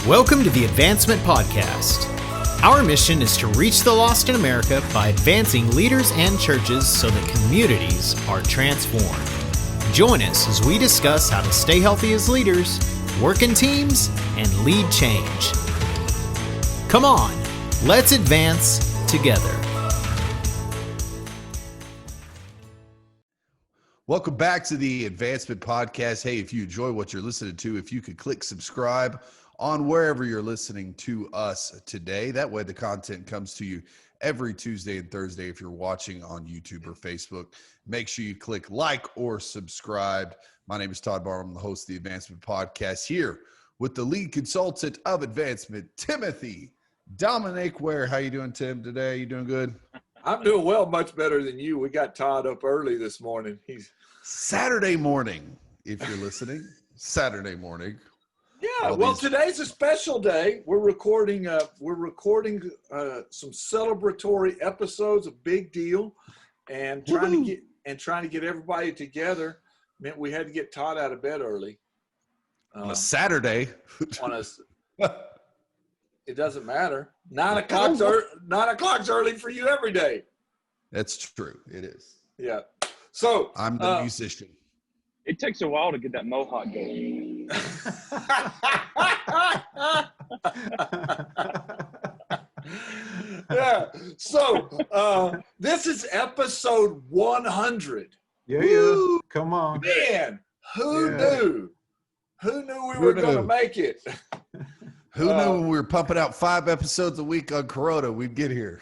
Welcome to the Advancement Podcast. Our mission is to reach the lost in America by advancing leaders and churches so that communities are transformed. Join us as we discuss how to stay healthy as leaders, work in teams, and lead change. Come on, let's advance together. Welcome back to the Advancement Podcast. Hey, if you enjoy what you're listening to, if you could click subscribe on wherever you're listening to us today. That way the content comes to you every Tuesday and Thursday. If you're watching on YouTube or Facebook, make sure you click like or subscribe. My name is Todd. I'm the host of the Advancement Podcast, here with the lead consultant of Advancement, Timothy Dominic Ware. How you doing, Tim, today? You doing good? I'm doing well, much better than you. We got Todd up early this morning. He's Saturday morning, if you're listening. Saturday morning. Yeah, well, today's a special day. We're recording some celebratory episodes, a big deal, and trying to get everybody together meant we had to get Todd out of bed early. On a Saturday. It doesn't matter. 9 o'clock's early for you every day. That's true. It is. Yeah. So I'm the musician. It takes a while to get that mohawk going. Yeah. So this is episode 100. Yeah. Come on. Man, who knew? Who knew we were going to make it? Who knew when we were pumping out 5 episodes a week on Corona, we'd get here?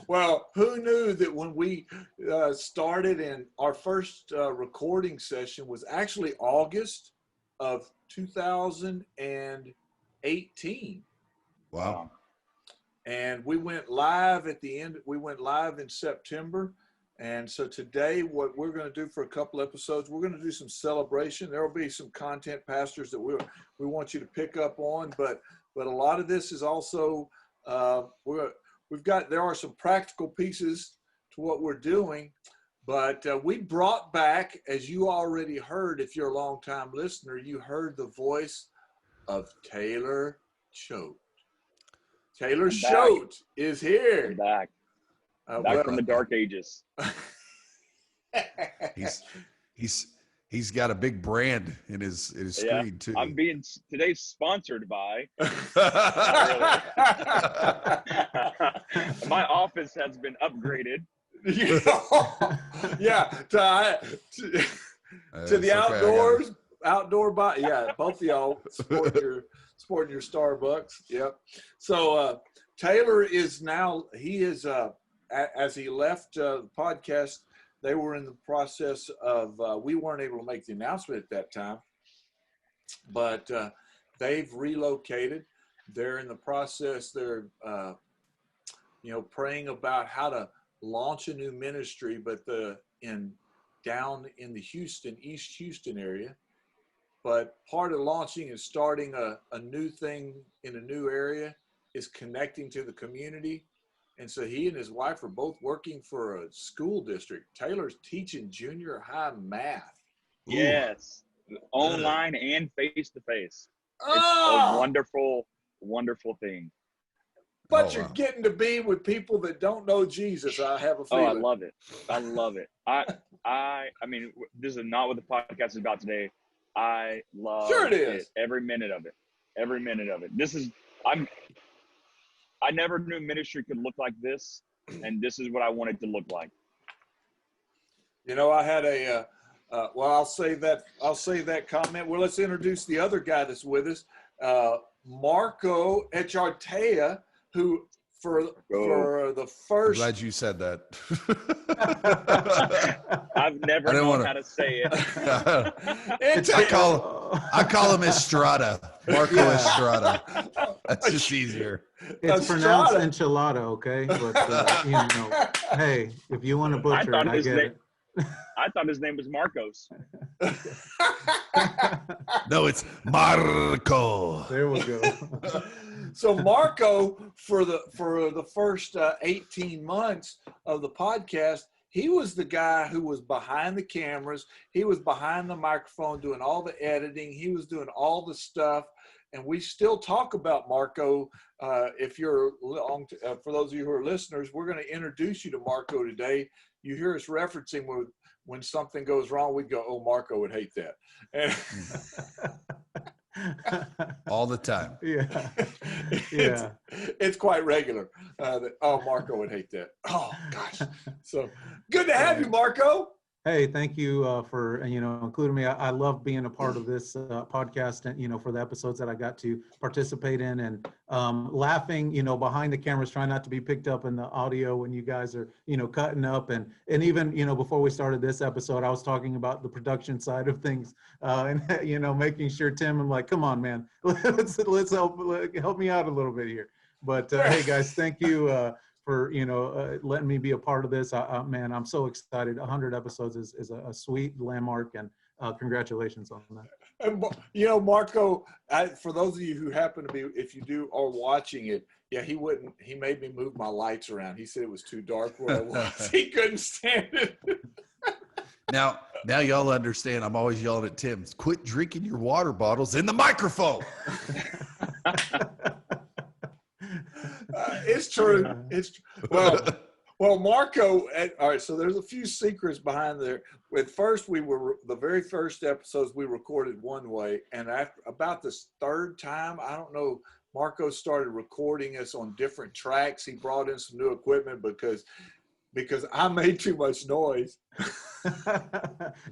Well, who knew that when we started, and our first recording session was actually August of 2018. Wow. And we went live at the end. We went live in September. And so today, what we're going to do for a couple episodes, we're going to do some celebration. There will be some content pastors that we want you to pick up on, but a lot of this is also there are some practical pieces to what we're doing, but we brought back, as you already heard, if you're a longtime listener, you heard the voice of Taylor Choate. Taylor Choate is here. I'm back. Back from the dark ages. He's got a big brand in his screen too. I'm being today's sponsored by. My office has been upgraded. Yeah, to the outdoors, outdoor body. Yeah, both of y'all sporting your Starbucks. Yep. So Taylor is now. He is. As he left the podcast, they were in the process of, we weren't able to make the announcement at that time, but they've relocated. They're in the process. They're, praying about how to launch a new ministry, but down in the East Houston area. But part of launching is starting a new thing in a new area, is connecting to the community. And so he and his wife are both working for a school district. Taylor's teaching junior high math. Yes. Online and face-to-face. It's a wonderful, wonderful thing. But you're getting to be with people that don't know Jesus, I have a feeling. Oh, I love it. I love it. I mean, this is not what the podcast is about today. I love it. Every minute of it. Every minute of it. I never knew ministry could look like this, and this is what I want it to look like. I had I'll say that comment. Well, let's introduce the other guy that's with us, Marco Echartea, who for the first. I'm glad you said that. I've never known how to say it. I call him Estrada. Marco Estrada. That's just easier. It's pronounced enchilada, okay? But, hey, if you want to butcher it, I get it. I thought his name was Marcos. No, it's Marco. There we go. So Marco, for the first 18 months of the podcast, he was the guy who was behind the cameras. He was behind the microphone doing all the editing. He was doing all the stuff. And we still talk about Marco. If you're for those of you who are listeners, we're going to introduce you to Marco today. You hear us referencing when something goes wrong, we'd go, "Oh, Marco would hate that." And all the time. Yeah. It's quite regular. Oh, Marco would hate that. Oh gosh. So good to have you, Marco. Hey, thank you for including me. I love being a part of this podcast, and for the episodes that I got to participate in, and laughing behind the cameras, trying not to be picked up in the audio when you guys are cutting up, and even before we started this episode, I was talking about the production side of things, and making sure Tim, I'm like, come on, man, let's help me out a little bit here. But hey, guys, thank you. For letting me be a part of this. Man, I'm so excited. 100 episodes is a sweet landmark, and congratulations on that. And, Marco, for those of you who happen to be, if you do are watching it, yeah, he made me move my lights around. He said it was too dark where I was. He couldn't stand it. Now y'all understand. I'm always yelling at Tim, quit drinking your water bottles in the microphone. It's true. It's well, Marco. All right. So there's a few secrets behind there. At first, the very first episodes we recorded one way, and after about this third time, I don't know, Marco started recording us on different tracks. He brought in some new equipment because I made too much noise.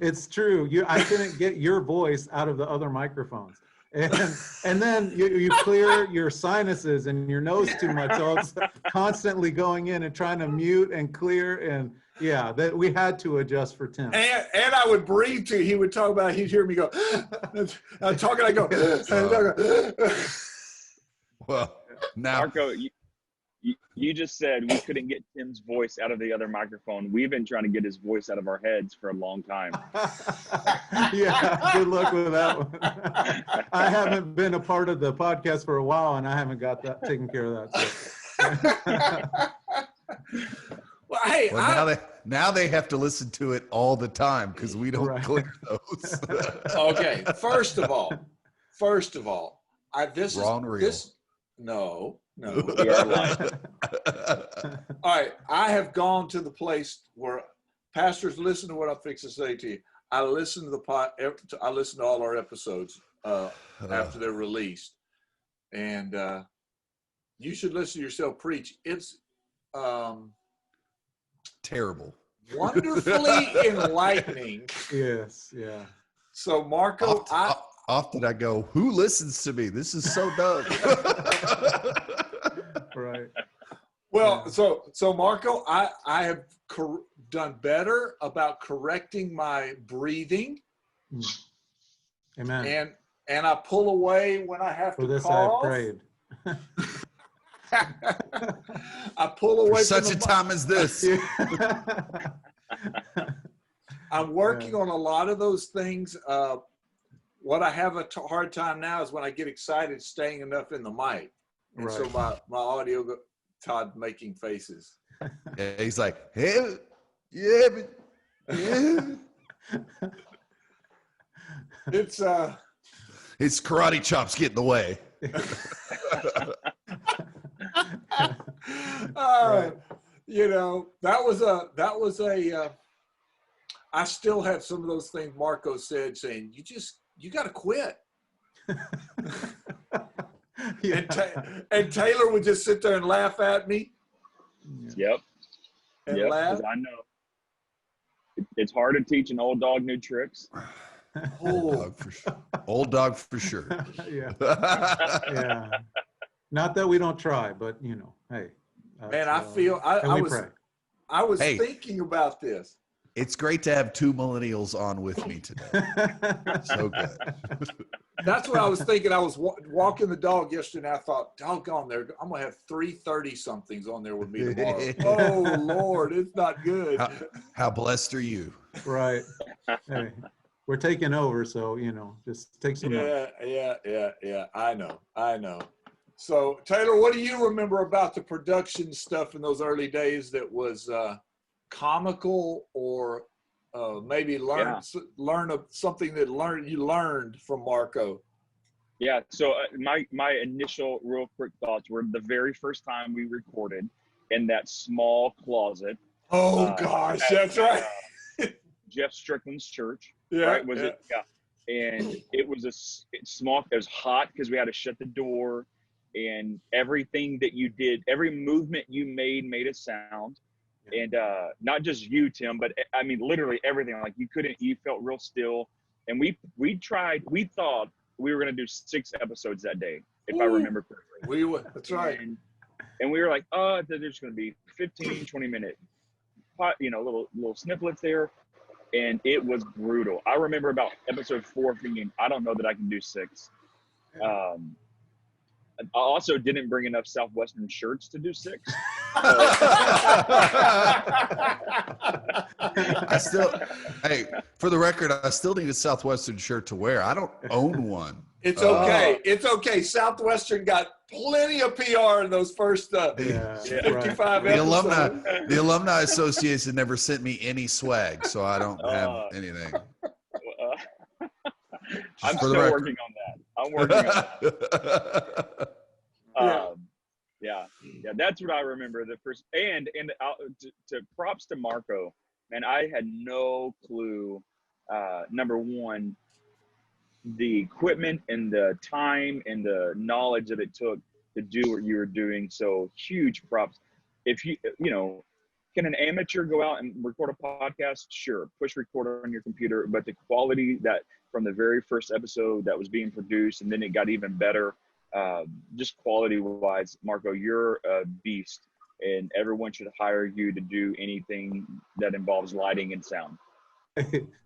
It's true. I couldn't get your voice out of the other microphones. And then you clear your sinuses and your nose too much, so it's constantly going in and trying to mute and clear, and yeah, that we had to adjust for Tim. And I would breathe too. He would talk about. He'd hear me go. I'm talking. I go. Well, now Marco, you just said we couldn't get Tim's voice out of the other microphone. We've been trying to get his voice out of our heads for a long time. Yeah, good luck with that one. I haven't been a part of the podcast for a while, and I haven't got that taken care of that. Well, hey, now they have to listen to it all the time because we don't clear those. Okay, first of all, this Raw and real. No. We are live. All right, I have gone to the place where pastors listen to what I'm fixing to say to you. I listen to I listen to all our episodes after they're released, and you should listen to yourself preach. It's terrible, wonderfully enlightening. Yes, yeah. So Marco, often I go, who listens to me? This is so dumb. Right. Well, yeah. So Marco, I have done better about correcting my breathing. Amen. And I pull away when I have to this cough. I prayed. I pull away for such a time as this. I'm working on a lot of those things. What I have a hard time now is when I get excited, staying enough in the mic. And so my audio, Todd making faces. Yeah, he's like, hey, yeah, but yeah. It's karate chops get in the way. That was a I still have some of those things Marco said, saying you got to quit. Yeah. And Taylor would just sit there and laugh at me. Yep. And laugh. I know. It's hard to teach an old dog new tricks. Old dog for sure. Yeah. Yeah. Not that we don't try, but hey. Man, I feel I was thinking about this. It's great to have two millennials on with me today. So good. That's what I was thinking. I was walking the dog yesterday, and I thought, doggone, I'm going to have 3 30-somethings on there with me tomorrow. Oh, Lord, it's not good. How blessed are you? Right. Hey, we're taking over, so, just take some notes. Yeah. I know. So, Taylor, what do you remember about the production stuff in those early days that was comical or maybe learn something that you learned from Marco? Yeah. So my initial real quick thoughts were the very first time we recorded in that small closet. Oh gosh, that's right. Jeff Strickland's church. Yeah. Right. Was it? Yeah. And it was small. It was hot because we had to shut the door, and everything that you did, every movement you made a sound. And not just you, Tim, but I mean, literally everything. Like you felt real still. And we thought we were going to do 6 episodes that day, if I remember correctly. That's right. And we were like, there's going to be 15, 20-minute, little snippets there. And it was brutal. I remember about episode 4 thinking, I don't know that I can do 6. I also didn't bring enough Southwestern shirts to do 6. Hey, for the record, I still need a Southwestern shirt to wear. I don't own one. It's okay. It's okay. Southwestern got plenty of PR in those first 55 episodes. The Alumni Association never sent me any swag, so I don't have anything. I'm still working on that. I'm working on that. Yeah, that's what I remember. The first and to props to Marco, man, I had no clue. Number one, the equipment and the time and the knowledge that it took to do what you were doing. So huge props. If can an amateur go out and record a podcast? Sure, push record on your computer, but the quality that from the very first episode that was being produced, and then it got even better. Just quality wise, Marco, you're a beast, and everyone should hire you to do anything that involves lighting and sound.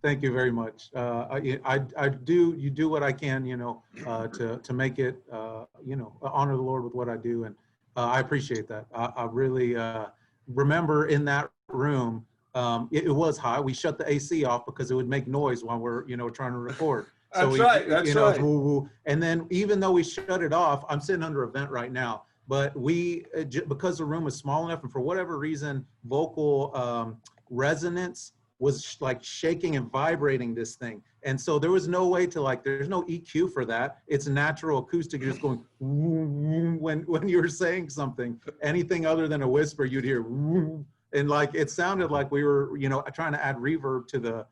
Thank you very much. You do what I can, to make it, honor the Lord with what I do. And I appreciate that. I really remember in that room, it was hot. We shut the AC off because it would make noise while we're, trying to record. So That's right. Woo, woo. And then even though we shut it off, I'm sitting under a vent right now, but because the room is small enough and for whatever reason, vocal resonance was like shaking and vibrating this thing. And so there was no way to there's no EQ for that. It's natural acoustic. You're just going when you were saying something. Anything other than a whisper, you'd hear and it sounded like we were, trying to add reverb to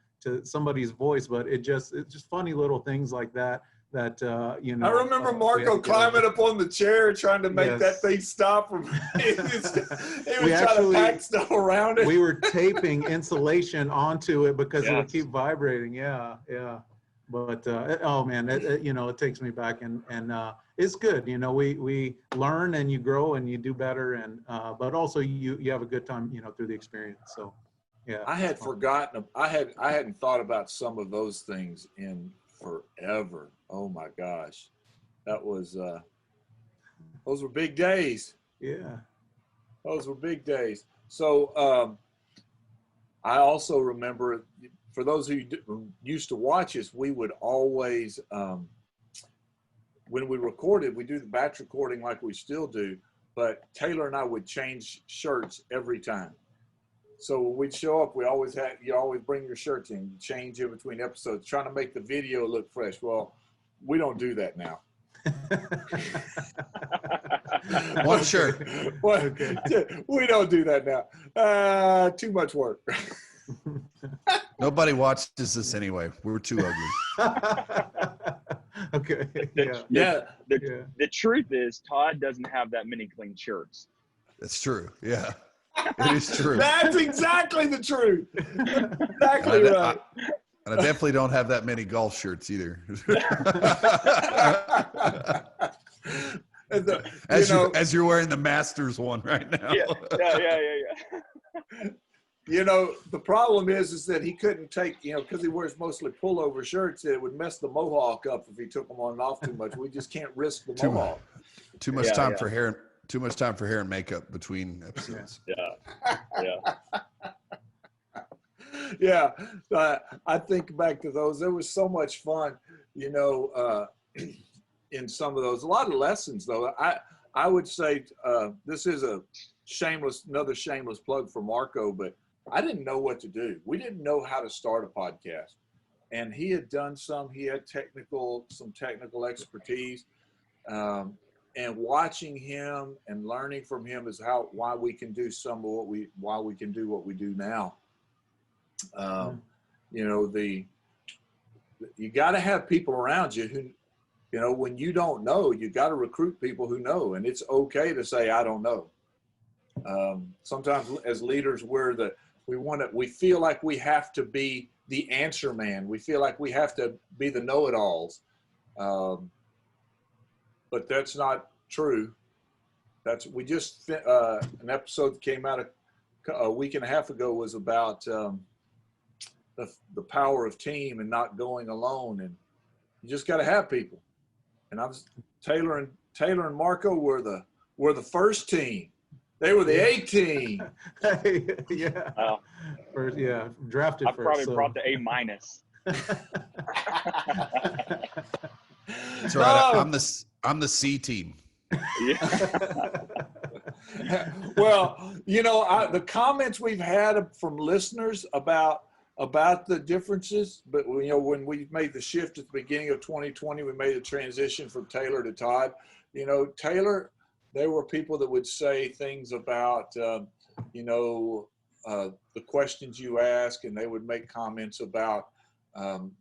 somebody's voice, but it's just funny little things like that. I remember Marco climbing up on the chair trying to make that thing stop from. He was trying to pack stuff around it. We were taping insulation onto it because it would keep vibrating. Yeah. But oh man, it takes me back, and it's good. We learn and you grow and you do better, and but also you have a good time, through the experience. So yeah. I had forgotten. I hadn't thought about some of those things in forever. Oh my gosh, that was those were big days. Yeah, those were big days. So I also remember, for those who used to watch us, we would always when we recorded, we do the batch recording like we still do, but Taylor and I would change shirts every time. So when we'd show up, you always bring your shirts in, you change in between episodes, trying to make the video look fresh. Well, we don't do that now. One shirt. We don't do that now. Too much work. Nobody watches this anyway. We're too ugly. Okay. The truth is, Todd doesn't have that many clean shirts. That's true. Yeah. It is true. That's exactly the truth. Exactly right. And I definitely don't have that many golf shirts either. As you're wearing the Masters one right now. Yeah. The problem is that he couldn't take, because he wears mostly pullover shirts, it would mess the mohawk up if he took them on and off too much. We just can't risk the mohawk. Too much time for hair. Too much time for hair and makeup between episodes. Yeah. I think back to those. There was so much fun, in some of those. A lot of lessons, though. I would say this is another shameless plug for Marco, but I didn't know what to do. We didn't know how to start a podcast. And he had done some, he had some technical expertise. And watching him and learning from him is why we can do why we can do what we do now. You know, you got to have people around you who, you know, when you don't know, you got to recruit people who know, and it's okay to say, I don't know. Sometimes as leaders, we feel like we have to be the answer man. We feel like we have to be the know-it-alls. But that's not true. We just, an episode that came out a week and a half ago was about the power of team and not going alone. And you just got to have people. And Taylor and Marco were the first team. They were the A team. Yeah. Wow. First, yeah, drafted I first. probably brought the A minus. That's right. I'm the C team. Yeah. Well, you know, the comments we've had from listeners about the differences, but you know, when we made the shift at the beginning of 2020, we made a transition from Taylor to Todd. You know, Taylor, there were people that would say things about, you know, the questions you ask, and they would make comments about,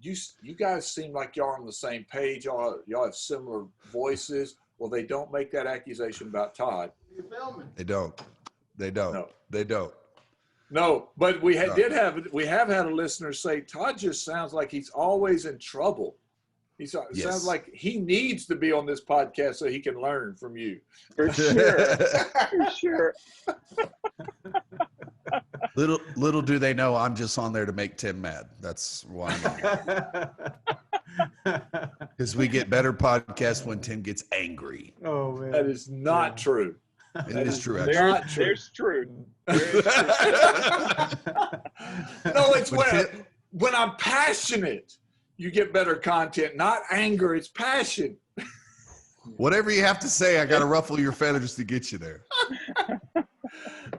you guys seem like y'all are on the same page. Y'all have similar voices. Well, they don't make that accusation about Todd. They don't. No. They don't. No, but we have had a listener say Todd just sounds like he's always in trouble. He sounds like he needs to be on this podcast so he can learn from you. For sure. For sure. Little do they know I'm just on there to make Tim mad. That's why I'm on. Because we get better podcasts when Tim gets angry. Oh man, That is not true. It is true. There's truth. No, it's when I'm passionate, you get better content. Not anger, it's passion. Whatever you have to say, I got to ruffle your feathers to get you there.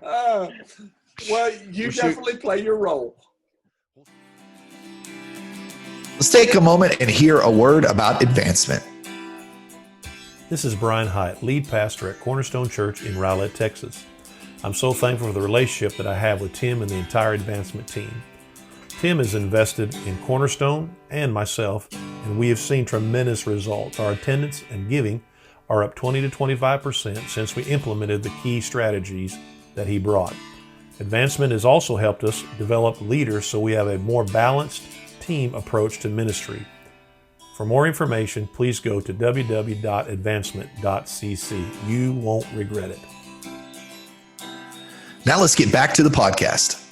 Well, you definitely play your role. Let's take a moment and hear a word about advancement. This is Brian Hyatt, lead pastor at Cornerstone Church in Rowlett, Texas. I'm so thankful for the relationship that I have with Tim and the entire advancement team. Tim has invested in Cornerstone and myself, and we have seen tremendous results. Our attendance and giving are up 20 to 25% since we implemented the key strategies that he brought. Advancement has also helped us develop leaders so we have a more balanced team approach to ministry. For more information, please go to www.advancement.cc. You won't regret it. Now let's get back to the podcast.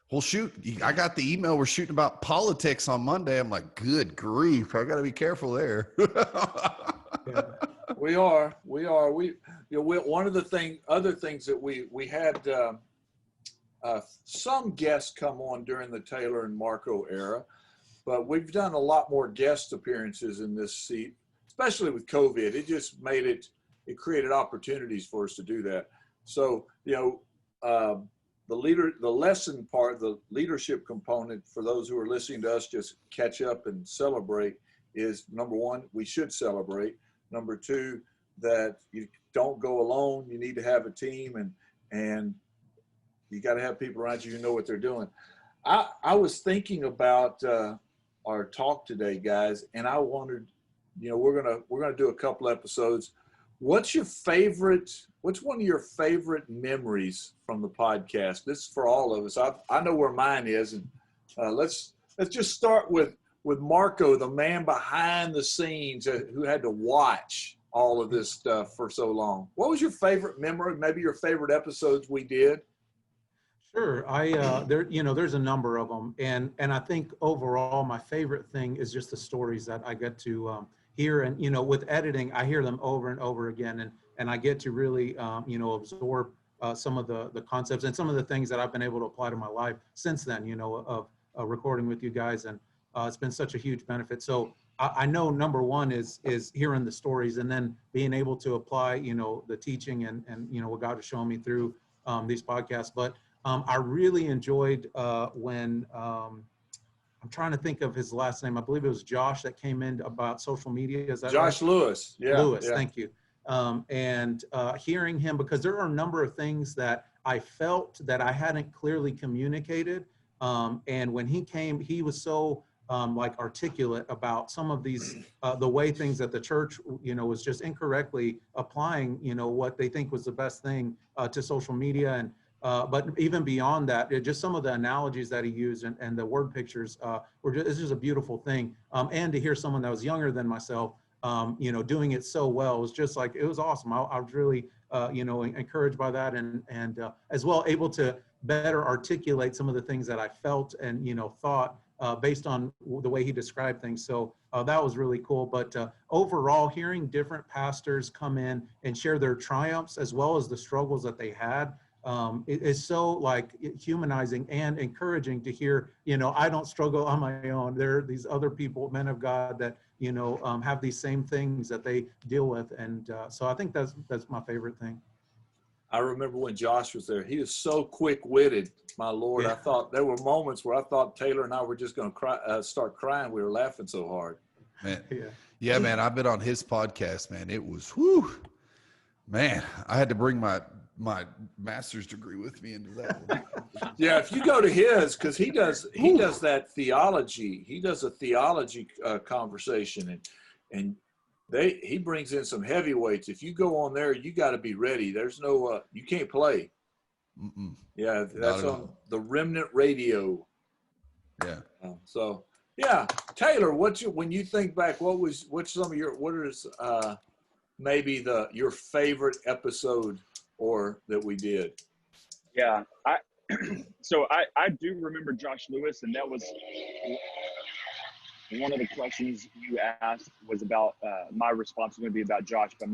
Well, shoot, I got the email. We're shooting about politics on Monday. I'm like, good grief. I got to be careful there. Yeah. We are. You know, one of the other things that we had some guests come on during the Taylor and Marco era, but we've done a lot more guest appearances in this seat, especially with COVID. It just it created opportunities for us to do that. So, you know, the lesson part, the leadership component for those who are listening to us just catch up and celebrate is, number one, we should celebrate. Number two, that you don't go alone. You need to have a team, and you got to have people around you who know what they're doing. I was thinking about our talk today, guys, and I wondered, you know, we're gonna do a couple episodes. What's one of your favorite memories from the podcast? This is for all of us. I know where mine is, and let's just start with Marco, the man behind the scenes who had to watch all of this stuff for so long. What was your favorite memory? Maybe your favorite episodes we did? Sure. There's a number of them, and I think overall my favorite thing is just the stories that I get to hear, and you know, with editing, I hear them over and over again, and I get to really absorb some of the concepts and some of the things that I've been able to apply to my life since then. You know, of recording with you guys, and it's been such a huge benefit. So I know number one is hearing the stories, and then being able to apply, you know, the teaching and you know, what God is showing me through these podcasts. But I really enjoyed when I'm trying to think of his last name. I believe it was Josh that came in about social media. Is that Josh right? Lewis? Yeah, Lewis, yeah. thank you. And hearing him, because there are a number of things that I felt that I hadn't clearly communicated. And when he came, he was so like articulate about some of these, the way things that the church, was just incorrectly applying, what they think was the best thing to social media. And but even beyond that, just some of the analogies that he used and the word pictures it's just a beautiful thing. And to hear someone that was younger than myself, doing it so well was just like, it was awesome. I was really, encouraged by that, and as well able to better articulate some of the things that I felt and, thought based on the way he described things. So that was really cool. But overall, hearing different pastors come in and share their triumphs as well as the struggles that they had, it is so like humanizing and encouraging to hear, I don't struggle on my own. There are these other people, men of God, that, have these same things that they deal with. And so I think that's my favorite thing. I remember when Josh was there, he was so quick-witted, my Lord. Yeah. I thought there were moments where I thought Taylor and I were just going to start crying. We were laughing so hard. Man. Yeah. Yeah, man. I've been on his podcast, man. It was, whew, man. I had to bring my master's degree with me into that one. Yeah, if you go to his, because he does that theology. He does a theology conversation, and he brings in some heavyweights. If you go on there, you got to be ready. There's no you can't play. Mm-mm. Yeah, that's on the Remnant Radio. Yeah. So yeah, Taylor, when you think back, what's some of your maybe your favorite episode or that we did? Yeah, so I do remember Josh Lewis, and that was one of the questions you asked was about my response was going to be about Josh, but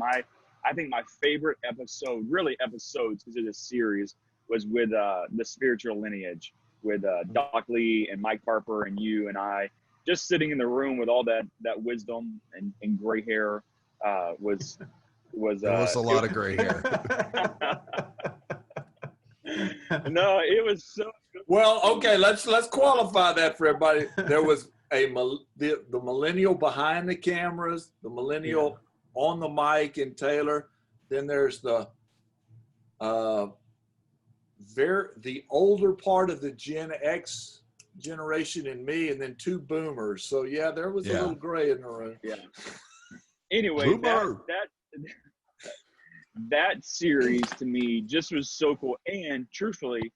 I think my favorite episode, really episodes, because it's a series, was with the spiritual lineage with Doc Lee and Mike Harper and you and I, just sitting in the room with all that wisdom and gray hair was There was a lot of gray hair. No, it was so good. Well, okay, let's qualify that for everybody. There was the millennial behind the cameras, the millennial on the mic and Taylor. Then there's the older part of the Gen X generation and me, and then two boomers. So yeah, there was a little gray in the room. Yeah. Anyway, that series to me just was so cool. And truthfully,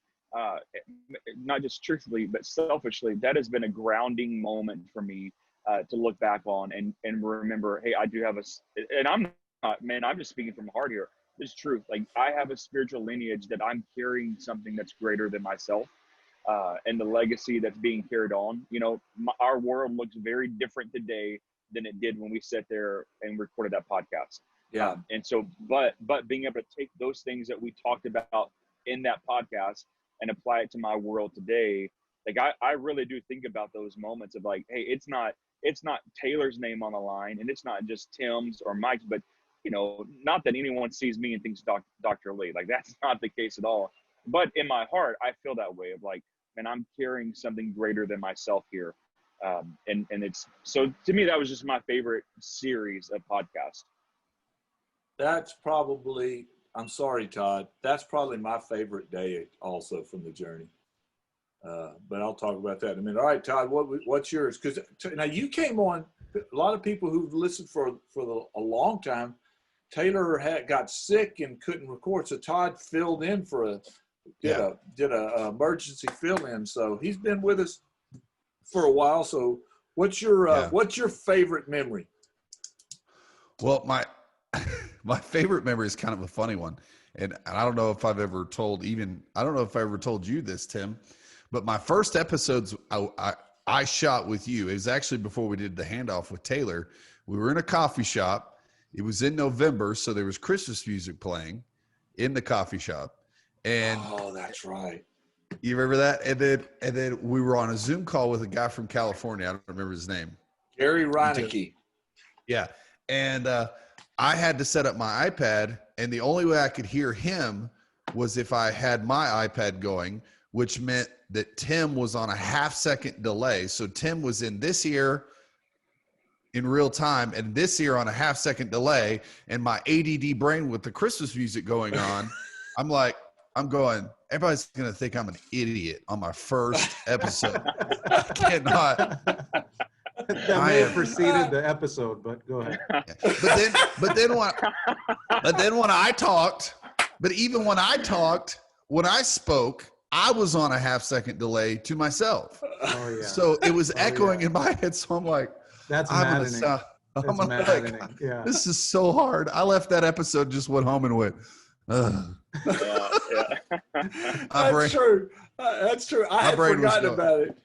not just truthfully, but selfishly, that has been a grounding moment for me to look back on and remember, hey, I do have and I'm just speaking from the heart here. It's truth. Like, I have a spiritual lineage that I'm carrying something that's greater than myself, and the legacy that's being carried on. Our world looks very different today than it did when we sat there and recorded that podcast. Yeah. And so, but being able to take those things that we talked about in that podcast and apply it to my world today, like I really do think about those moments of like, hey, it's not Taylor's name on the line, and it's not just Tim's or Mike's, but not that anyone sees me and thinks Dr. Lee. Like, that's not the case at all. But in my heart, I feel that way of like, man, I'm carrying something greater than myself here. And it's, so to me, that was just my favorite series of podcasts. That's probably, I'm sorry, Todd, that's probably my favorite day also from the journey. But I'll talk about that in a minute. All right, Todd, what's yours? Because now you came on, a lot of people who've listened for a long time, Taylor got sick and couldn't record. So Todd filled in did a emergency fill in. So he's been with us for a while. So what's your favorite memory? Well, my favorite memory is kind of a funny one. And I don't know if I've ever told you this, Tim, but my first episodes I shot with you. It was actually before we did the handoff with Taylor. We were in a coffee shop. It was in November, so there was Christmas music playing in the coffee shop. And oh, that's right. You remember that? And then we were on a Zoom call with a guy from California. I don't remember his name. Gary Reinecke. Yeah. And I had to set up my iPad, and the only way I could hear him was if I had my iPad going, which meant that Tim was on a half-second delay. So Tim was in this ear in real time and this ear on a half-second delay, and my ADD brain with the Christmas music going on, I'm going, everybody's going to think I'm an idiot on my first episode. I cannot. That may have preceded the episode, but go ahead. But then when I talked, but even when I talked, when I spoke, I was on a half-second delay to myself. Oh, yeah. So it was echoing in my head. So I'm like, that's I'm maddening. like, Yeah. this is so hard. I left that episode, just went home and went, ugh. That's true. That's true. I had forgotten about it.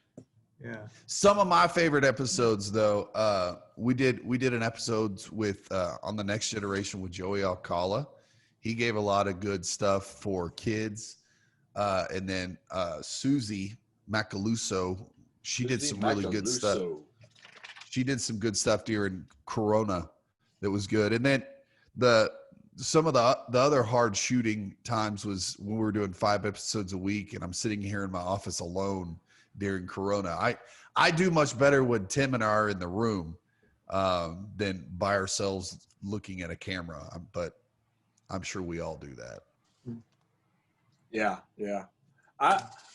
Yeah. Some of my favorite episodes, though, we did an episode with on the Next Generation with Joey Alcala. He gave a lot of good stuff for kids, and then Susie Macaluso, she did some really good stuff. She did some good stuff during Corona that was good, and then some of the other hard shooting times was when we were doing 5 episodes a week, and I'm sitting here in my office alone during Corona. I do much better when Tim and I are in the room than by ourselves looking at a camera. But I'm sure we all do that. Yeah.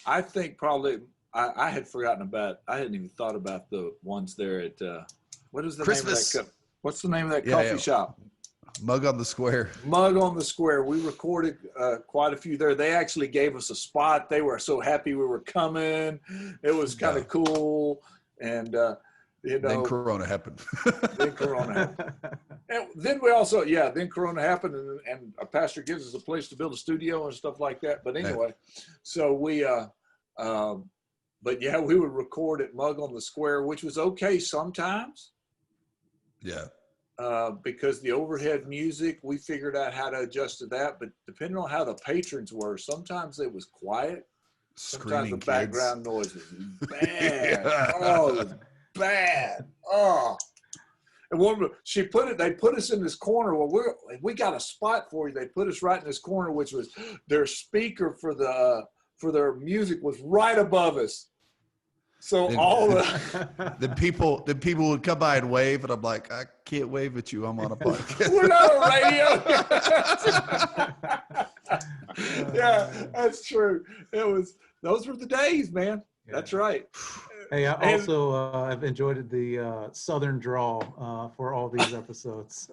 I think probably I had forgotten about. I hadn't even thought about the ones there at what is the Christmas. name of that? What's the name of that coffee shop? Mug on the Square. Mug on the Square. We recorded quite a few there. They actually gave us a spot. They were so happy we were coming. It was kind of cool. And, then Corona happened. And then we also, then Corona happened, and a pastor gives us a place to build a studio and stuff like that. But anyway, so we, but yeah, we would record at Mug on the Square, which was okay sometimes. Yeah. Because the overhead music, we figured out how to adjust to that. But depending on how the patrons were, sometimes it was quiet. Sometimes the background noise was bad. Oh, it was bad. Oh. And they put us in this corner. Well, we got a spot for you. They put us right in this corner, which was their speaker for their music was right above us. So the people would come by and wave, and I'm like, I can't wave at you. I'm on a podcast. We're not on radio. Yeah, that's true. Those were the days, man. Yeah. That's right. Hey, I also have enjoyed the Southern drawl for all these episodes.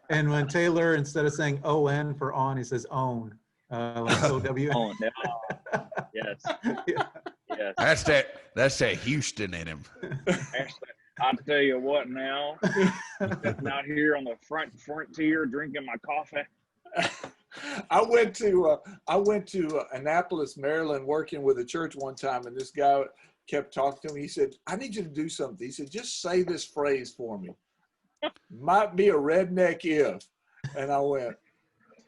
And when Taylor, instead of saying O-N for on, he says own, like O-W-N. Own. Yes. Yeah. Yes. That's that Houston in him. I'll tell you what now. I'm out here on the frontier drinking my coffee. I went to Annapolis, Maryland, working with a church one time, and this guy kept talking to me. He said, I need you to do something. He said, just say this phrase for me. Might be a redneck if. And I went,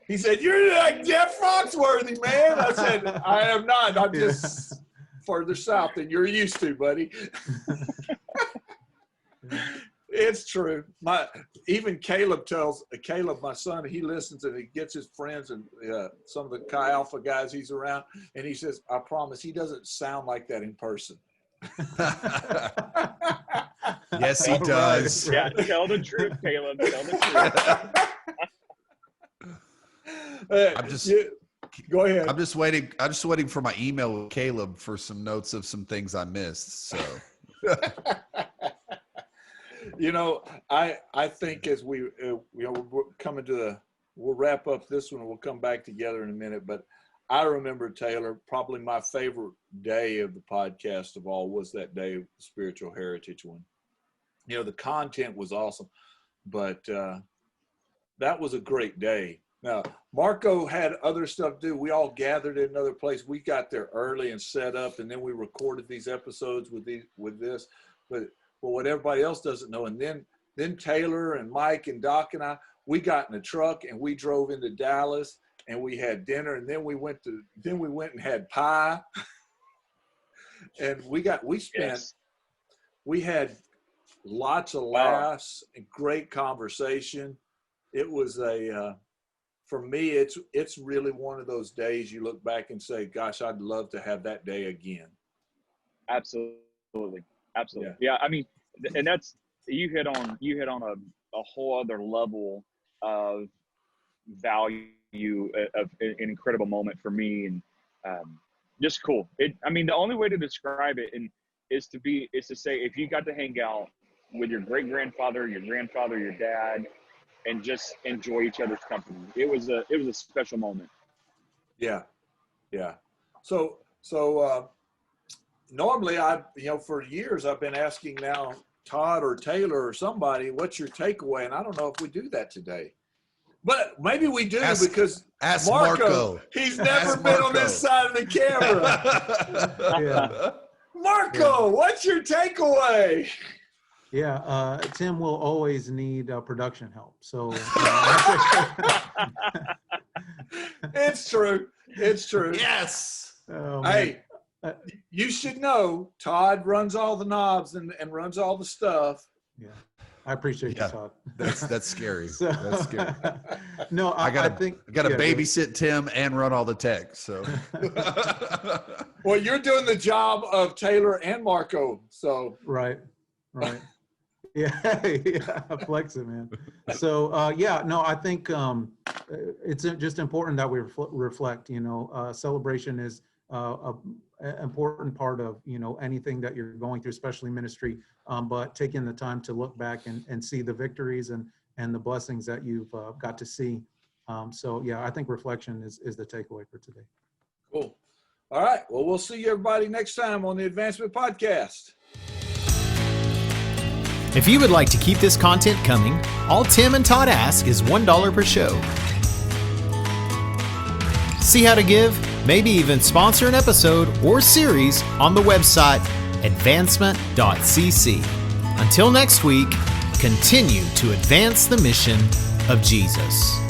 he said, you're like Jeff Foxworthy, man. I said, I am not. I'm just further south than you're used to, buddy. It's true. Even Caleb, my son, he listens and he gets his friends and some of the Chi Alpha guys he's around, and he says, I promise he doesn't sound like that in person. Yes, he does. Yeah, tell the truth, Caleb. Tell the truth. Go ahead. I'm just waiting for my email with Caleb for some notes of some things I missed. So, I think as we're coming to we'll wrap up this one and we'll come back together in a minute. But I remember, Taylor, probably my favorite day of the podcast of all was that day of the Spiritual Heritage one. The content was awesome, but that was a great day. Now, Marco had other stuff to do. We all gathered in another place. We got there early and set up, and then we recorded these episodes with this. But what everybody else doesn't know, and then Taylor and Mike and Doc and I, we got in a truck and we drove into Dallas and we had dinner, and then we went and had pie. And we had lots of laughs and great conversation. It was for me, it's really one of those days you look back and say, gosh, I'd love to have that day again. Absolutely. Yeah. I mean, and that's, you hit on a whole other level of value of an incredible moment for me, and just cool. I mean, the only way to describe it is to say, if you got to hang out with your great grandfather, your grandfather, your dad, and just enjoy each other's company, it was a special moment. Yeah. So normally for years I've been asking now Todd or Taylor or somebody, what's your takeaway? And I don't know if we do that today. But maybe we do, because ask Marco, he's never been on this side of the camera. Yeah. Marco, what's your takeaway? Yeah, Tim will always need production help. So It's true. Yes. Hey, you should know Todd runs all the knobs and runs all the stuff. Yeah, I appreciate you, Todd. That's scary. That's scary. No, I think I got to babysit Tim and run all the tech. So, well, you're doing the job of Taylor and Marco. So right. Yeah, flex it, man. So I think it's just important that we reflect. Celebration is an important part of anything that you're going through, especially ministry. But taking the time to look back and see the victories and the blessings that you've got to see. I think reflection is the takeaway for today. Cool. All right. Well, we'll see everybody next time on the Advancement Podcast. If you would like to keep this content coming, all Tim and Todd ask is $1 per show. See how to give, maybe even sponsor an episode or series on the website advancement.cc. Until next week, continue to advance the mission of Jesus.